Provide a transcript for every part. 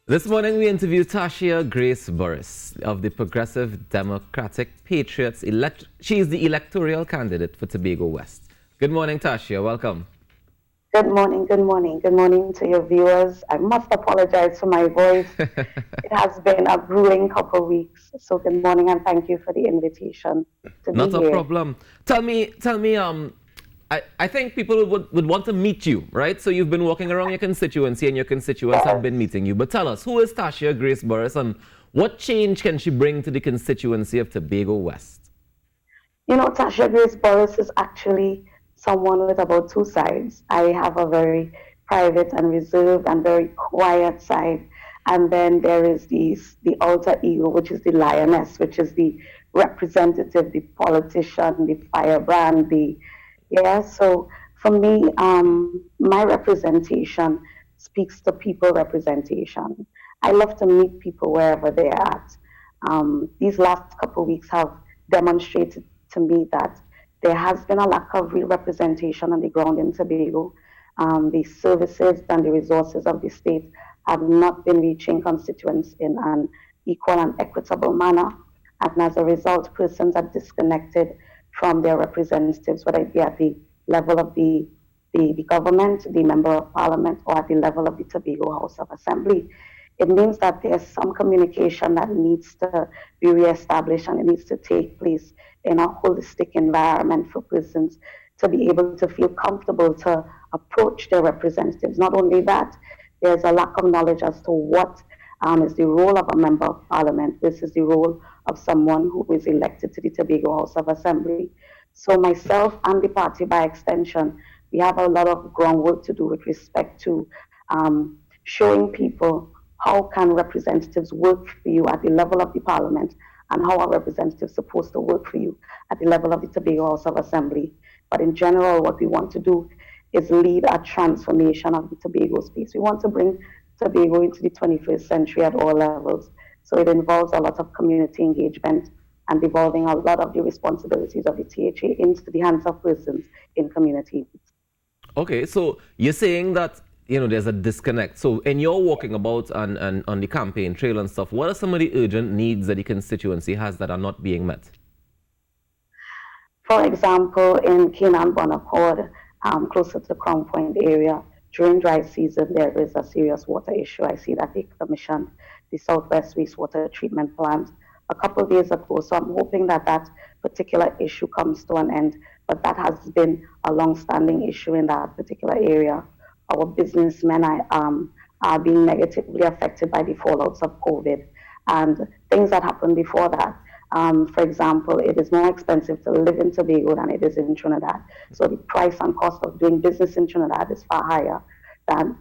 This morning we interviewed Tashia Grace Burris of the Progressive Democratic Patriots. She is the electoral candidate for Tobago West. Good morning, Tashia. Welcome. Good morning, good morning, good morning to your viewers. I must apologize for my voice. It has been a grueling couple of weeks. So good morning and thank you for the invitation to be Not a here. problem. I think people would want to meet you, right? So you've been walking around your constituency and your constituents have been Yes. meeting you. But tell us, who is Tashia Grace Burris and what change can she bring to the constituency of Tobago West? You know, Tashia Grace Burris is actually someone with about two sides. I have a very private and reserved and very quiet side. And then there is the alter ego, which is the lioness, which is the representative, the politician, the firebrand, yeah. So for me, my representation speaks to people representation. I love to meet people wherever they're at. These last couple of weeks have demonstrated to me that there has been a lack of real representation on the ground in Tobago. The services and the resources of the state have not been reaching constituents in an equal and equitable manner. And as a result, persons are disconnected from their representatives, whether it be at the level of the government, the member of parliament, or at the level of the Tobago House of Assembly. It means that there's some communication that needs to be reestablished and it needs to take place in a holistic environment for persons to be able to feel comfortable to approach their representatives. Not only that, there's a lack of knowledge as to what is the role of a member of parliament. This is the role of someone who is elected to the Tobago House of Assembly. So myself and the party by extension, we have a lot of groundwork to do with respect to showing people how can representatives work for you at the level of the parliament and how are representatives supposed to work for you at the level of the Tobago House of Assembly. But in general, what we want to do is lead a transformation of the Tobago space. We want to bring Tobago into the 21st century at all levels. So it involves a lot of community engagement and devolving a lot of the responsibilities of the THA into the hands of persons in communities. Okay, so you're saying that there's a disconnect. So in your walking about and on the campaign trail and stuff, what are some of the urgent needs that the constituency has that are not being met? For example, in Canaan Bonaccord, closer to Crown Point area, during dry season, there is a serious water issue. I see that they commissioned the Southwest Wastewater Treatment Plant a couple of days ago. So I'm hoping that that particular issue comes to an end. But that has been a long-standing issue in that particular area. Our businessmen are being negatively affected by the fallouts of COVID and things that happened before that. For example, it is more expensive to live in Tobago than it is in Trinidad. So the price and cost of doing business in Trinidad is far higher than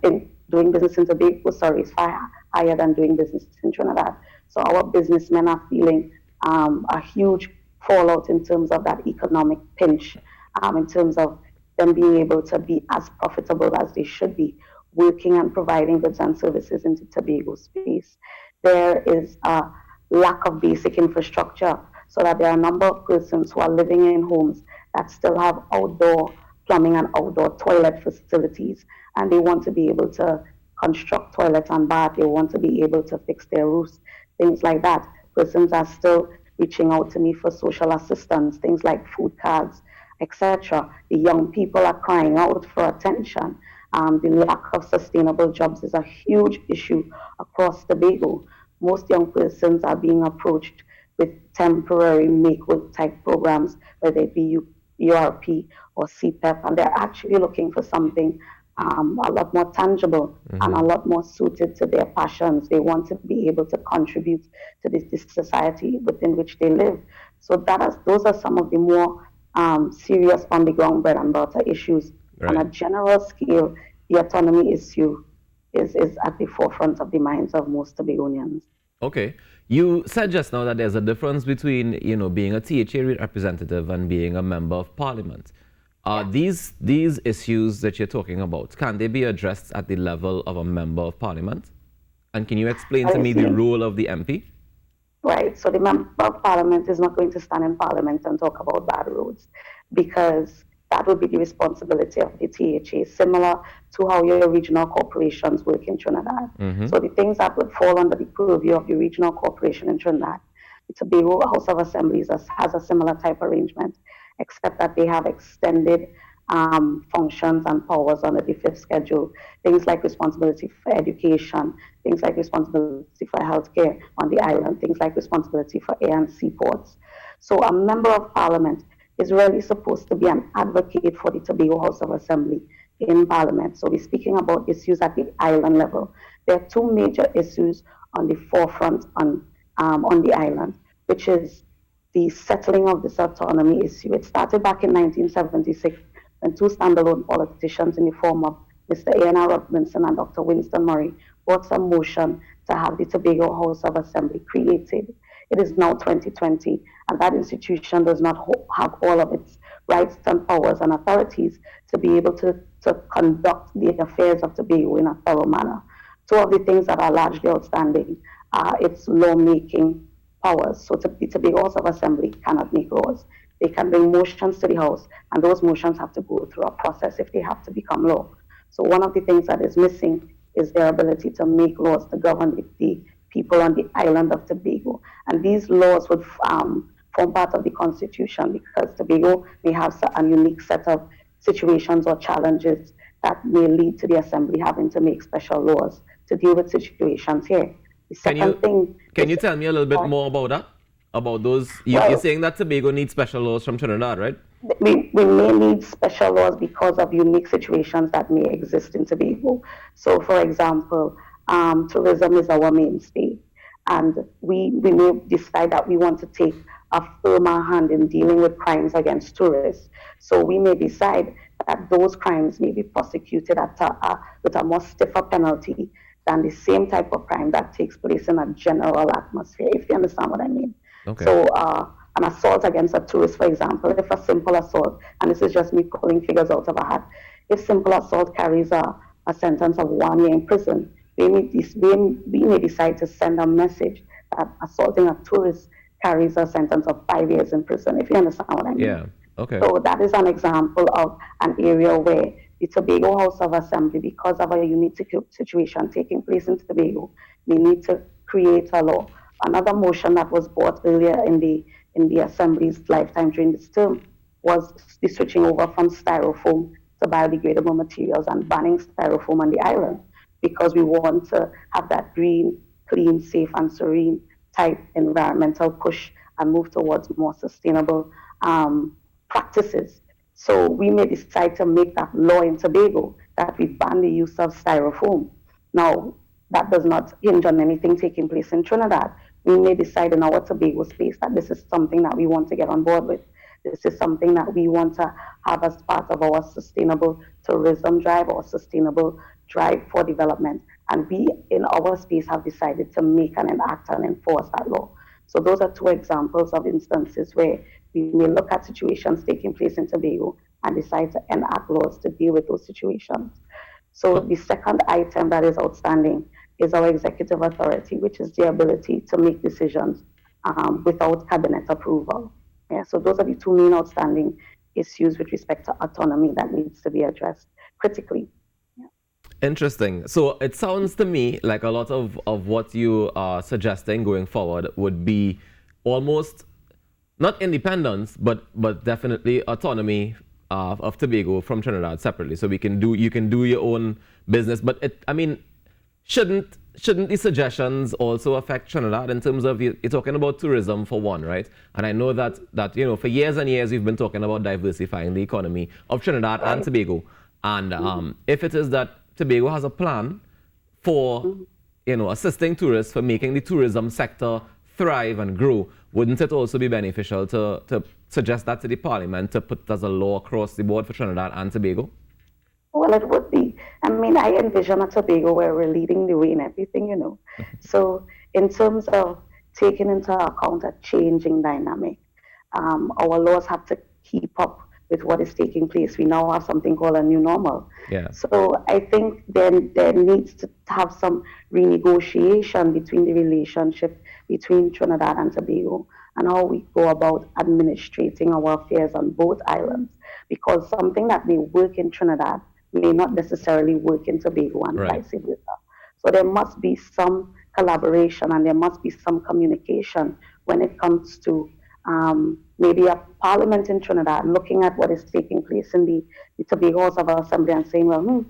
doing business in Tobago. Sorry, is far higher than doing business in Trinidad. So our businessmen are feeling a huge fallout in terms of that economic pinch, in terms of them being able to be as profitable as they should be, working and providing goods and services into Tobago space. There is a lack of basic infrastructure, so that there are a number of persons who are living in homes that still have outdoor plumbing and outdoor toilet facilities, and they want to be able to construct toilets and bath. They want to be able to fix their roofs, things like that. Persons are still reaching out to me for social assistance, things like food cards, etc. The young people are crying out for attention. The lack of sustainable jobs is a huge issue across Tobago. Most young persons are being approached with temporary make work type programs, whether it be URP or CPEP, and they're actually looking for something a lot more tangible and a lot more suited to their passions. They want to be able to contribute to this society within which they live. So those are some of the more serious on the ground bread and butter issues. On Right. a general scale, the autonomy issue is at the forefront of the minds of most Tobagonians. Okay. You said just now that there's a difference between, being a THA representative and being a member of parliament. Yeah. These issues that you're talking about, can they be addressed at the level of a member of parliament? And can you explain Well, to you me the see, role of the MP? right. So the member of parliament is not going to stand in parliament and talk about bad roads because that would be the responsibility of the THA, similar to how your regional corporations work in Trinidad. So the things that would fall under the purview of the regional corporation in Trinidad, the Tobago House of Assemblies has a similar type arrangement, except that they have extended functions and powers under the fifth schedule. Things like responsibility for education, things like responsibility for healthcare on the island, things like responsibility for air and seaports. So a member of parliament is really supposed to be an advocate for the Tobago House of Assembly in parliament. So we're speaking about issues at the island level. There are two major issues on the forefront on the island, which is the settling of this autonomy issue. It started back in 1976 when two standalone politicians in the form of Mr. A.N.R. Robinson and Dr. Winston Murray brought some motion to have the Tobago House of Assembly created. It is now 2020, and that institution does not have all of its rights and powers and authorities to be able to conduct the affairs of Tobago in a thorough manner. Two of the things that are largely outstanding are its lawmaking powers. So the Tobago House of Assembly cannot make laws. They can bring motions to the House, and those motions have to go through a process if they have to become law. So one of the things that is missing is their ability to make laws to govern the people on the island of Tobago. And these laws would form part of the Constitution, because Tobago may have a unique set of situations or challenges that may lead to the Assembly having to make special laws to deal with situations here. The second thing... Can you tell me a little bit more about that? About those... You're saying that Tobago needs special laws from Trinidad, right? We may need special laws because of unique situations that may exist in Tobago. So, for example, tourism is our mainstay, and we may decide that we want to take a firmer hand in dealing with crimes against tourists. So we may decide that those crimes may be prosecuted with a more stiffer penalty than the same type of crime that takes place in a general atmosphere, if you understand what I mean. Okay. So an assault against a tourist, for example, if a simple assault, and this is just me pulling figures out of a hat, if simple assault carries a sentence of 1 year in prison, we may decide to send a message that assaulting a tourist carries a sentence of 5 years in prison, if you understand what I mean. Yeah, okay. So that is an example of an area where the Tobago House of Assembly, because of a unique situation taking place in Tobago, we need to create a law. Another motion that was brought earlier in the Assembly's lifetime during this term was the switching over from styrofoam to biodegradable materials and banning styrofoam on the island, because we want to have that green, clean, safe, and serene type environmental push and move towards more sustainable practices. So we may decide to make that law in Tobago that we ban the use of styrofoam. Now, that does not hinge on anything taking place in Trinidad. We may decide in our Tobago space that this is something that we want to get on board with. This is something that we want to have as part of our sustainable tourism drive or sustainable drive for development. And we, in our space, have decided to make and enact and enforce that law. So those are two examples of instances where we may look at situations taking place in Tobago and decide to enact laws to deal with those situations. So the second item that is outstanding is our executive authority, which is the ability to make decisions without cabinet approval. Yeah, so those are the two main outstanding issues with respect to autonomy that needs to be addressed critically. Yeah. Interesting. So it sounds to me like a lot of what you are suggesting going forward would be almost not independence, but definitely autonomy of Tobago from Trinidad separately. So you can do your own business, but shouldn't the suggestions also affect Trinidad in terms of you're talking about tourism for one, right? And I know that for years and years we've been talking about diversifying the economy of Trinidad and Tobago. And if it is that Tobago has a plan for assisting tourists, for making the tourism sector thrive and grow, wouldn't it also be beneficial to suggest that to the Parliament to put as a law across the board for Trinidad and Tobago? Well, it would be. I envision a Tobago where we're leading the way in everything, So in terms of taking into account a changing dynamic, our laws have to keep up with what is taking place. We now have something called a new normal. Yeah. So I think then there needs to have some renegotiation between the relationship between Trinidad and Tobago and how we go about administrating our affairs on both islands. because something that may work in Trinidad may not necessarily work in Tobago and vice versa. So there must be some collaboration and there must be some communication when it comes to maybe a parliament in Trinidad looking at what is taking place in the Tobago House of Assembly and saying, well,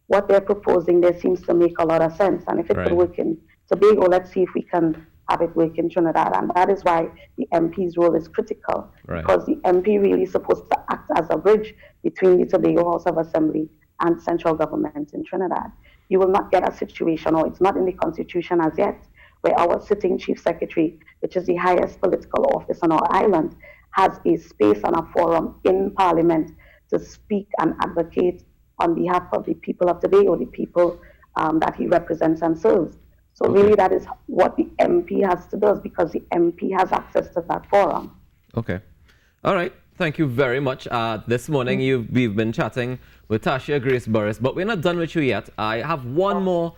what they're proposing there seems to make a lot of sense. And if it could work in Tobago, let's see if we can have it work in Trinidad. And that is why the MP's role is critical, because the MP really is supposed to act as a bridge between the Tobago House of Assembly and central government in Trinidad. You will not get a situation, or it's not in the Constitution as yet, where our sitting Chief Secretary, which is the highest political office on our island, has a space and a forum in Parliament to speak and advocate on behalf of the people of Tobago, the people that he represents and serves. So really that is what the MP has to do, because the MP has access to that forum. Okay. All right. Thank you very much. This morning we've been chatting with Tashia Grace Burris, but we're not done with you yet. I have one more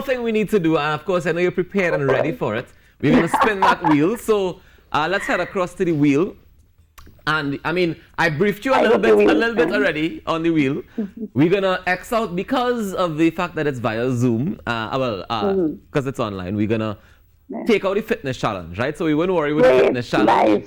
thing we need to do, and of course I know you're prepared and ready for it. We're going to spin that wheel. So let's head across to the wheel. And I mean, I briefed you a little bit already on the wheel. We're gonna X out because of the fact that it's via Zoom. Because it's online. We're gonna take out the fitness challenge, right? So we wouldn't worry with the fitness challenge.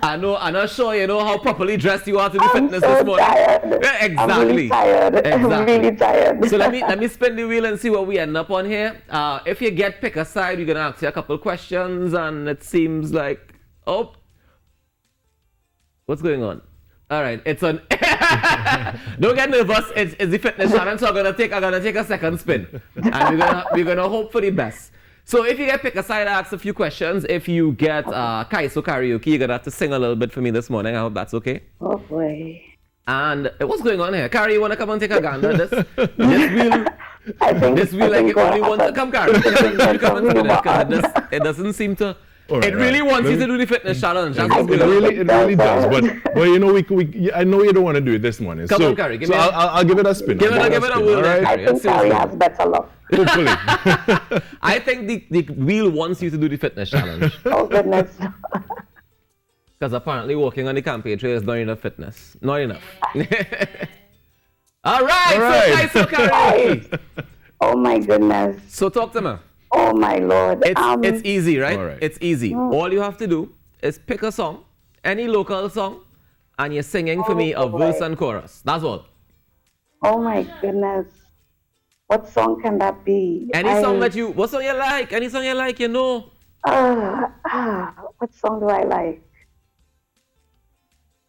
I'm not sure you know how properly dressed you are to do fitness this morning. Tired. Yeah, exactly. I'm really tired. Exactly. I'm really tired. So let me spin the wheel and see what we end up on here. If you get pick a side, we're gonna ask you a couple questions, and it seems like what's going on? All right, it's on. Don't get nervous. It's the fitness challenge, so I'm gonna take a second spin, and we're gonna hope for the best. So if you get pick a side, I ask a few questions. If you get Kaiso karaoke, you're gonna have to sing a little bit for me this morning. I hope that's okay. Oh boy. And what's going on here? Carrie, you wanna come and take a gander? This wheel. This wheel like it only wants to come, Carrie. You come and spin it, because it doesn't seem to. It really wants you to do the fitness challenge. That's it really does. But you know, I know you don't want to do it this morning. Come on, Carrie. I'll give it a spin. Give it a whirl. Right? I think Carrie has better luck. Hopefully. I think the wheel wants you to do the fitness challenge. Oh goodness. Because apparently walking on the campaign trail is not enough fitness. Not enough. All right. So Carrie. Oh my goodness. So talk to me. Oh my Lord. It's easy, right? Right. It's easy. All you have to do is pick a song, any local song, and you're singing for me a verse and chorus. That's all. Oh my goodness. What song can that be? What song you like? Any song you like, you know? What song do I like?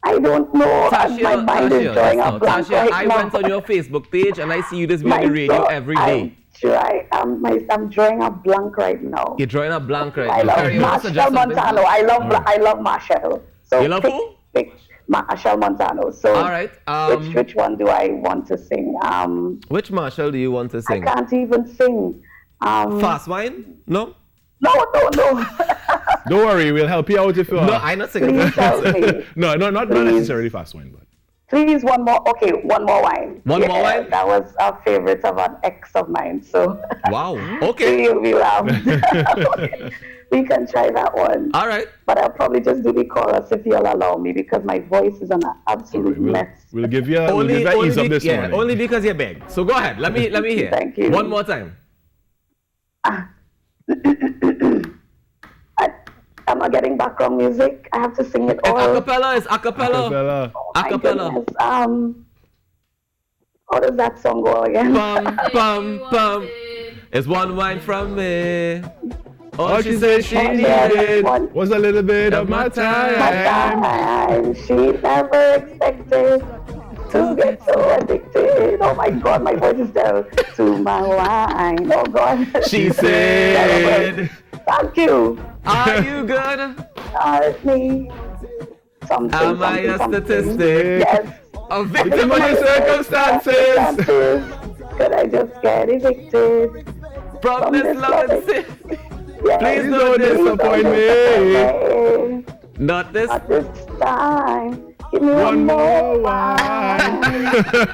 I don't know. My mind is drawing a blank Tashia, right I now. went on your Facebook page and I see you just be on the radio every day. I'm drawing a blank right now. You're drawing a blank right I now. love Marshall Montano. I love Marshall. So you love who? Pick Marshall Montano. So all right. Which one do I want to sing? Which Marshall do you want to sing? I can't even sing. Fast Wine? No? No. Don't worry, we'll help you out if you want. No, I'm not singing. Please help me. No, not necessarily Fast Wine, but. Please, one more. Okay, one more wine. More wine? That was a favorite of an ex of mine. So. Wow. Okay. We can try that one. All right. But I'll probably just do the chorus if you'll allow me, because my voice is an absolute mess. We'll give you ease of this morning. Only because you begged. So go ahead. Let me hear. Thank you. One more time. I'm not getting background music. I have to sing it all. Acapella. Oh, acapella. How does that song go again? Bum. It's one wine from me. All she said she needed was a little bit of my time. She never expected to get so addicted. Oh my God, my voice is down to my wine. Oh God. She said, thank you. Are you gonna hurt me? Am I a statistic? Yes. A victim of your circumstances? Could I just get evicted from this love and sin? Yes. Please don't disappoint me. Not this time. Give me one more wine.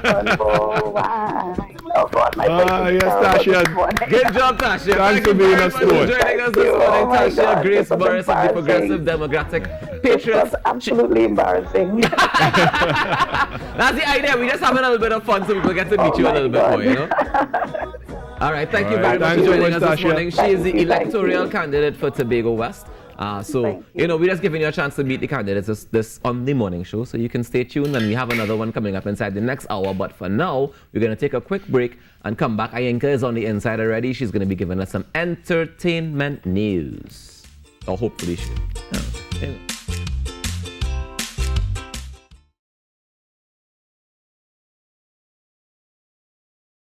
One more wine. Oh God, my voice is yes, terrible Tashia. this morning. Good job, Tashia. Thanks for you being very a much for sport. joining us Thank this you. morning, Oh my Tashia God, Grace this was Burris of the Progressive embarrassing. Democratic It Patriots. was absolutely embarrassing. That's the idea. We just having a little bit of fun so people get to meet you a little bit more, you know? All right, thank you very much Thanks for so joining much, us this Tashia. morning. She is the Thank you, thank electoral you. candidate for Tobago West. So, Thank you know, we're just giving you a chance to meet the candidates this on the morning show. So you can stay tuned, and we have another one coming up inside the next hour. But for now, we're going to take a quick break and come back. Ayenka is on the inside already. She's going to be giving us some entertainment news. Or hopefully she will.